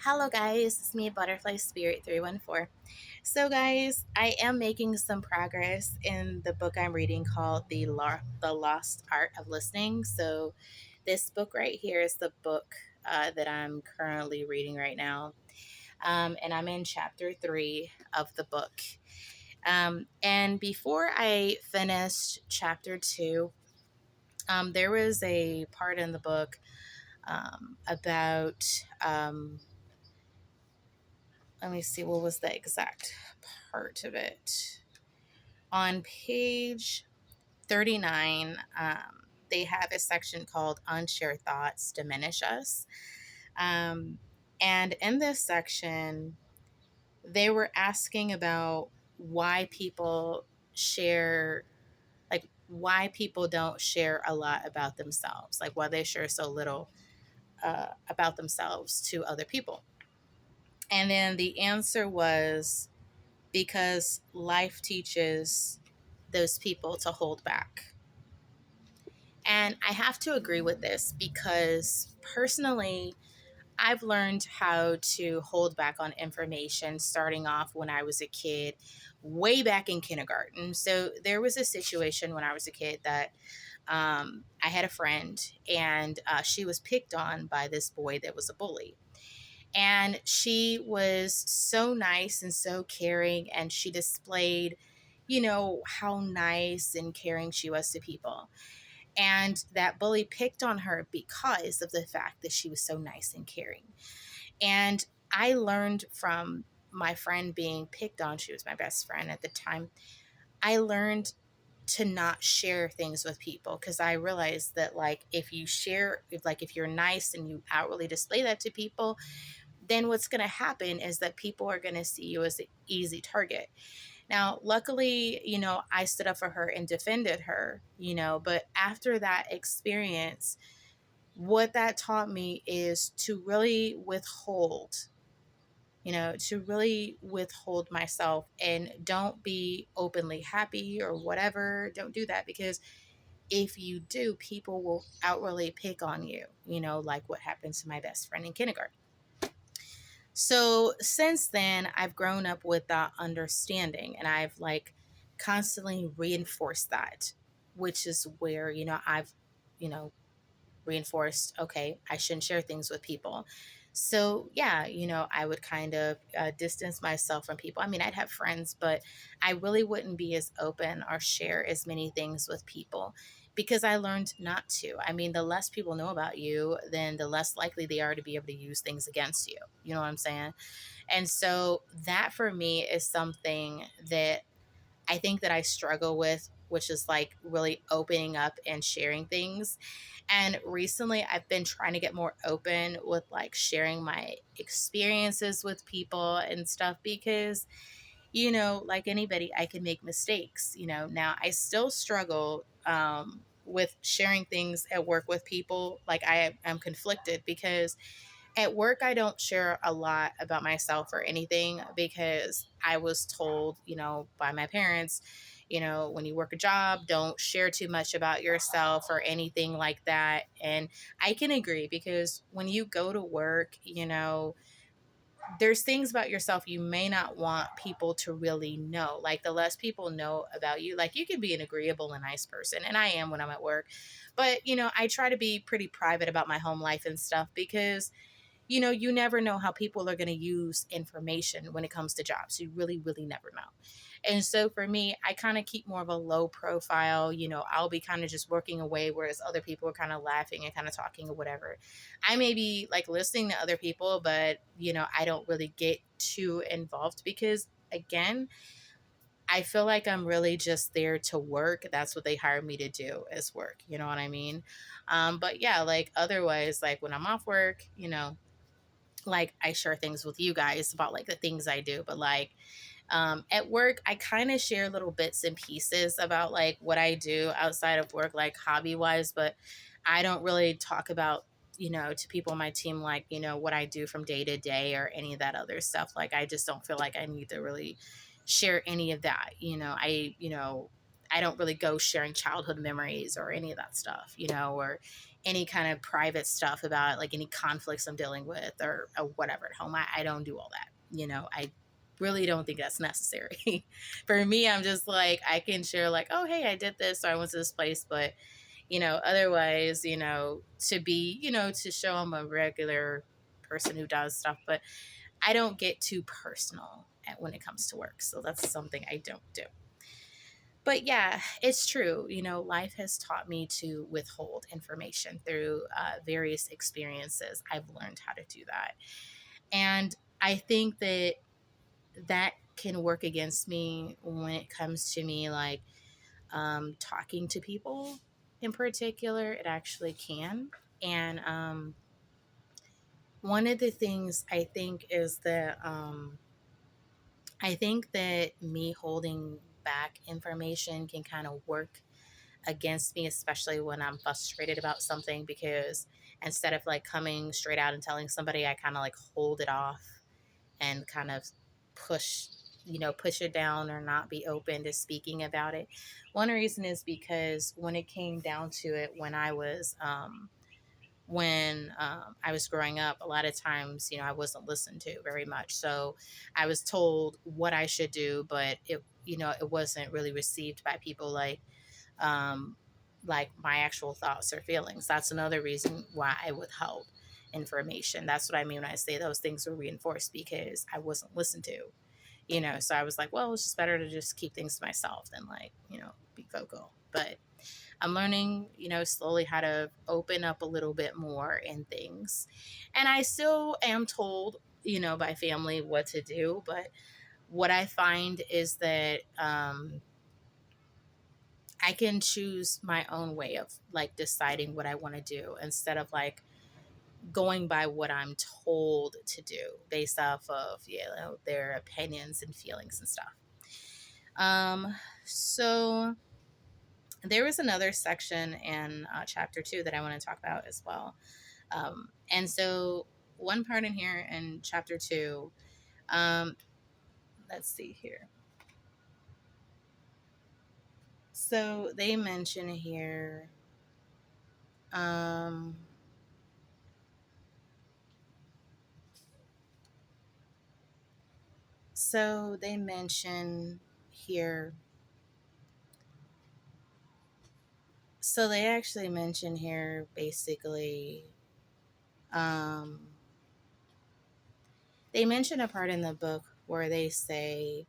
Hello guys, it's me Butterfly Spirit 314. So guys, I am making some progress in the book I'm reading called The Lost Art of Listening. So this book right here is the book that I'm currently reading right now. And I'm in chapter 3 of the book. And before I finished chapter 2, there was a part in the book about let me see, what was the exact part of it? On page 39, they have a section called Unshared Thoughts Diminish Us. Um, and in this section, they were asking about why people share, like, why people don't share a lot about themselves, like, why they share so little about themselves to other people. And then the answer was because life teaches those people to hold back. And I have to agree with this because personally, I've learned how to hold back on information starting off when I was a kid, way back in kindergarten. So there was a situation when I was a kid that I had a friend and she was picked on by this boy that was a bully. And she was so nice and so caring, and she displayed, how nice and caring she was to people. And that bully picked on her because of the fact that she was so nice and caring. And I learned from my friend being picked on, she was my best friend at the time. I learned to not share things with people because I realized that, like, if you're nice and you outwardly display that to people, then what's going to happen is that people are going to see you as an easy target. Now, luckily, I stood up for her and defended her, but after that experience, what that taught me is to really withhold myself and don't be openly happy or whatever. Don't do that because if you do, people will outwardly pick on you, like what happened to my best friend in kindergarten. So since then, I've grown up with that understanding and I've like constantly reinforced that, which is where, I've, you know, reinforced, okay, I shouldn't share things with people. So, yeah, I would kind of distance myself from people. I mean, I'd have friends, but I really wouldn't be as open or share as many things with people because I learned not to. I mean, the less people know about you, then the less likely they are to be able to use things against you. You know what I'm saying? And so, that for me is something that I think that I struggle with, which is like really opening up and sharing things. And recently I've been trying to get more open with like sharing my experiences with people and stuff because, like anybody, I can make mistakes. Now I still struggle with sharing things at work with people. Like I am conflicted because at work, I don't share a lot about myself or anything because I was told, by my parents, when you work a job, don't share too much about yourself or anything like that. And I can agree because when you go to work, there's things about yourself you may not want people to really know. Like the less people know about you, like you can be an agreeable and nice person, and I am when I'm at work. But, I try to be pretty private about my home life and stuff because you never know how people are going to use information when it comes to jobs. You really, really never know. And so for me, I kind of keep more of a low profile. I'll be kind of just working away, whereas other people are kind of laughing and kind of talking or whatever. I may be like listening to other people, but, I don't really get too involved because, again, I feel like I'm really just there to work. That's what they hired me to do is work. You know what I mean? But yeah, like otherwise, like when I'm off work, like I share things with you guys about like the things I do, but like at work I kind of share little bits and pieces about like what I do outside of work, like hobby wise, but I don't really talk about to people on my team like what I do from day to day or any of that other stuff. Like I just don't feel like I need to really share any of that. I don't really go sharing childhood memories or any of that stuff, or any kind of private stuff about like any conflicts I'm dealing with or whatever at home. I don't do all that. I really don't think that's necessary. For me, I'm just like, I can share like, oh, hey, I did this or I went to this place, but otherwise, to be, to show I'm a regular person who does stuff, but I don't get too personal when it comes to work. So that's something I don't do. But yeah, it's true. Life has taught me to withhold information through various experiences. I've learned how to do that. And I think that that can work against me when it comes to me, like talking to people in particular. It actually can. And one of the things I think is that I think that me holding back information can kind of work against me, especially when I'm frustrated about something, because instead of like coming straight out and telling somebody, I kind of like hold it off and kind of push, push it down or not be open to speaking about it. One reason is because when it came down to it, when I was growing up, a lot of times, I wasn't listened to very much. So I was told what I should do, but it wasn't really received by people um, like my actual thoughts or feelings. That's another reason why I withheld information. That's what I mean when I say those things were reinforced, because I wasn't listened to. So I was like, well, it's just better to just keep things to myself than like, be vocal. But I'm learning, slowly how to open up a little bit more in things. And I still am told, by family what to do. But what I find is that I can choose my own way of like deciding what I want to do instead of like going by what I'm told to do based off of, their opinions and feelings and stuff. So there was another section in chapter 2 that I want to talk about as well. And so one part in here in chapter 2, um, let's see here. So they mention here, um, so they mention here, so they actually mention here basically, um, they mention a part in the book where they say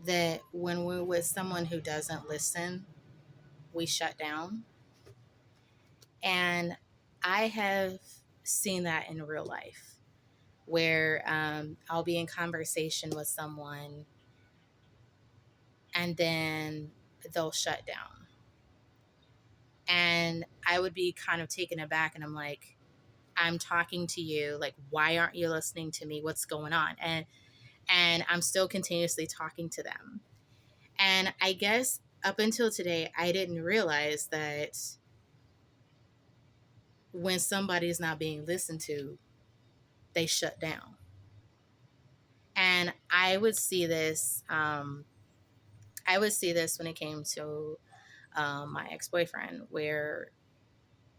that when we're with someone who doesn't listen, we shut down. And I have seen that in real life where I'll be in conversation with someone and then they'll shut down. And I would be kind of taken aback and I'm like, I'm talking to you. Like, why aren't you listening to me? What's going on? And I'm still continuously talking to them. And I guess up until today, I didn't realize that when somebody's not being listened to, they shut down. And I would see this when it came to my ex-boyfriend, where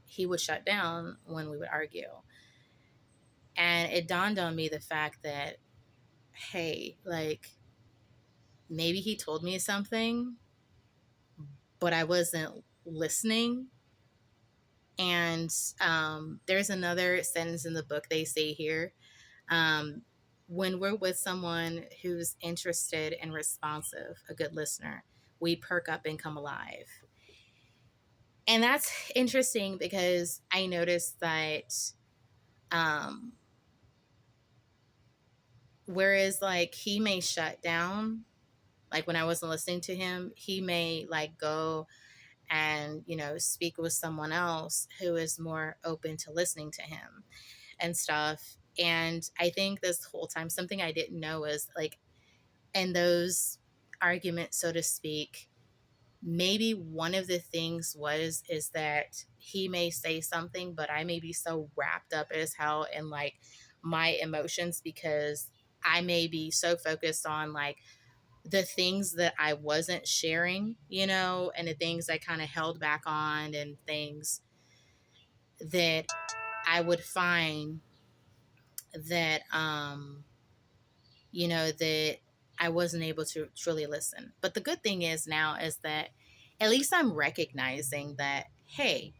he would shut down when we would argue. And it dawned on me the fact that, hey, like maybe he told me something, but I wasn't listening. And there's another sentence in the book they say here. Um, when we're with someone who's interested and responsive, a good listener, we perk up and come alive. And that's interesting because I noticed that um, whereas like he may shut down, like when I wasn't listening to him, he may like go and, speak with someone else who is more open to listening to him and stuff. And I think this whole time, something I didn't know is like in those arguments, so to speak, maybe one of the things is that he may say something, but I may be so wrapped up as hell in like my emotions because I may be so focused on like the things that I wasn't sharing, and the things I kind of held back on and things. that I would find that, that I wasn't able to truly listen. But the good thing is now is that at least I'm recognizing that, hey,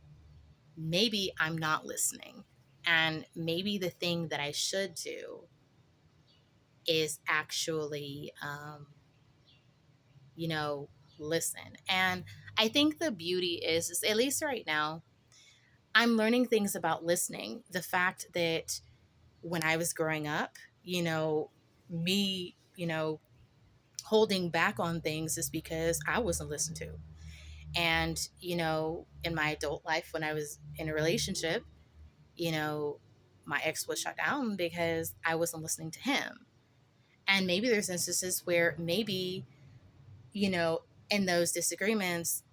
maybe I'm not listening. And maybe the thing that I should do is actually, you know, listen. And I think the beauty is at least right now, I'm learning things about listening. The fact that when I was growing up, me, holding back on things is because I wasn't listened to. And, in my adult life, when I was in a relationship, you know, my ex was shut down because I wasn't listening to him. And maybe there's instances where maybe, you know, in those disagreements,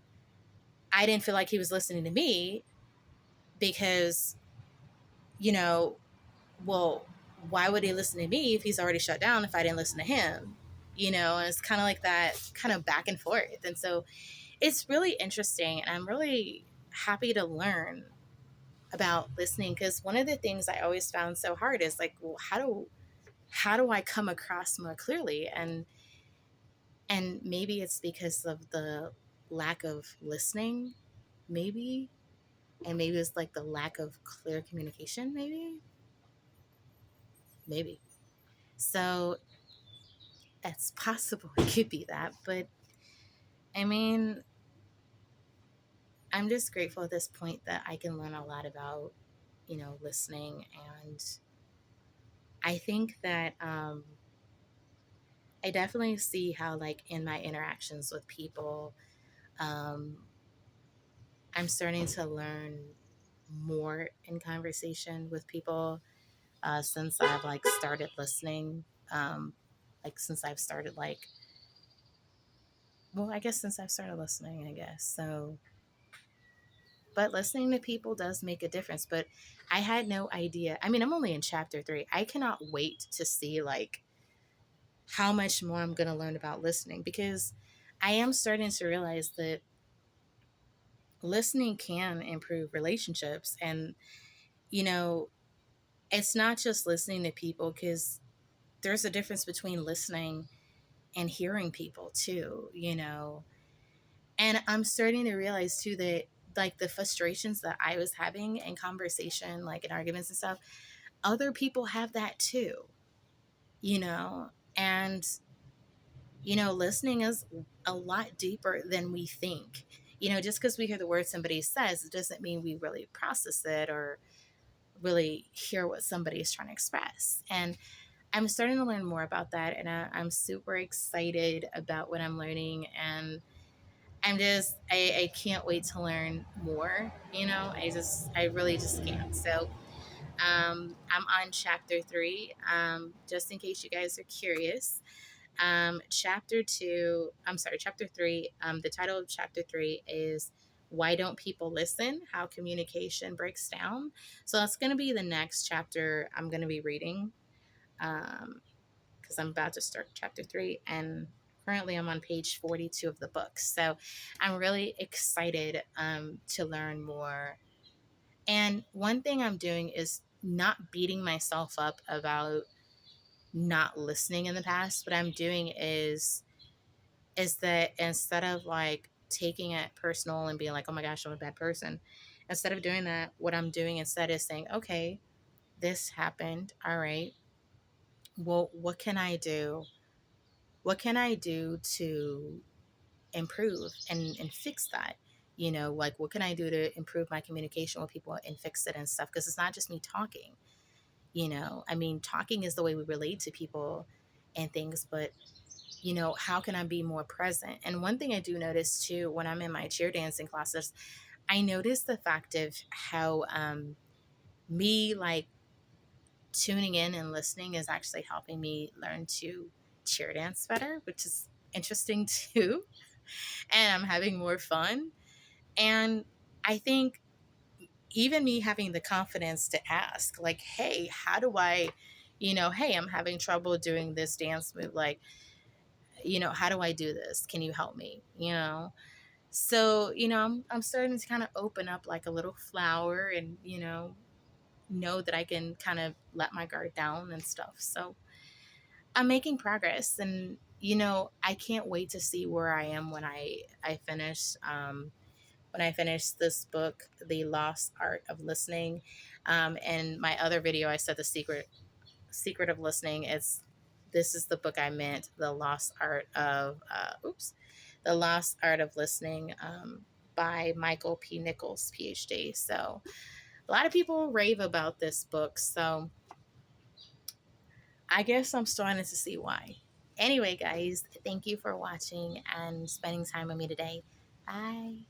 I didn't feel like he was listening to me because, you know, well, why would he listen to me if he's already shut down if I didn't listen to him? And it's kind of like that kind of back and forth. And so it's really interesting. And I'm really happy to learn about listening because one of the things I always found so hard is like, well, how do I come across more clearly? And maybe it's because of the lack of listening, maybe. And maybe it's like the lack of clear communication, maybe. So it's possible it could be that. But I mean, I'm just grateful at this point that I can learn a lot about, listening. And I think that I definitely see how, like, in my interactions with people, um, I'm starting to learn more in conversation with people since I've like started listening. Like since I've started like, well, I guess since I've started listening, I guess. So, but listening to people does make a difference. But I had no idea. I mean, I'm only in chapter 3. I cannot wait to see like how much more I'm going to learn about listening because I am starting to realize that listening can improve relationships. And, you know, it's not just listening to people because there's a difference between listening and hearing people too. And I'm starting to realize too that like the frustrations that I was having in conversation, like in arguments and stuff, other people have that too. And listening is a lot deeper than we think. Just because we hear the word somebody says, it doesn't mean we really process it or really hear what somebody is trying to express. And I'm starting to learn more about that, and I'm super excited about what I'm learning. And I can't wait to learn more. I really just can't. So I'm on chapter 3. Just in case you guys are curious. Chapter 3, the title of chapter 3 is Why Don't People Listen? How Communication Breaks Down. So that's going to be the next chapter I'm going to be reading because I'm about to start chapter 3 and currently I'm on page 42 of the book. So I'm really excited to learn more. And one thing I'm doing is not beating myself up about not listening in the past. What I'm doing is that instead of like taking it personal and being like, oh my gosh, I'm a bad person, instead of doing that, what I'm doing instead is saying, okay, this happened. All right. Well, what can I do? What can I do to improve and fix that? Like what can I do to improve my communication with people and fix it and stuff? Because it's not just me talking. I mean, talking is the way we relate to people and things, but how can I be more present? And one thing I do notice too, when I'm in my cheer dancing classes, I notice the fact of how me like tuning in and listening is actually helping me learn to cheer dance better, which is interesting too. And I'm having more fun. And I think even me having the confidence to ask, like, hey, how do I, hey, I'm having trouble doing this dance move. Like, how do I do this? Can you help me? So, I'm starting to kind of open up like a little flower and, know that I can kind of let my guard down and stuff. So I'm making progress, and, I can't wait to see where I am when I finish. When I finish this book, The Lost Art of Listening. And my other video, I said the secret of listening. This is the book I meant, The Lost Art of Listening, by Michael P. Nichols, PhD. So a lot of people rave about this book. So I guess I'm starting to see why. Anyway, guys, thank you for watching and spending time with me today. Bye.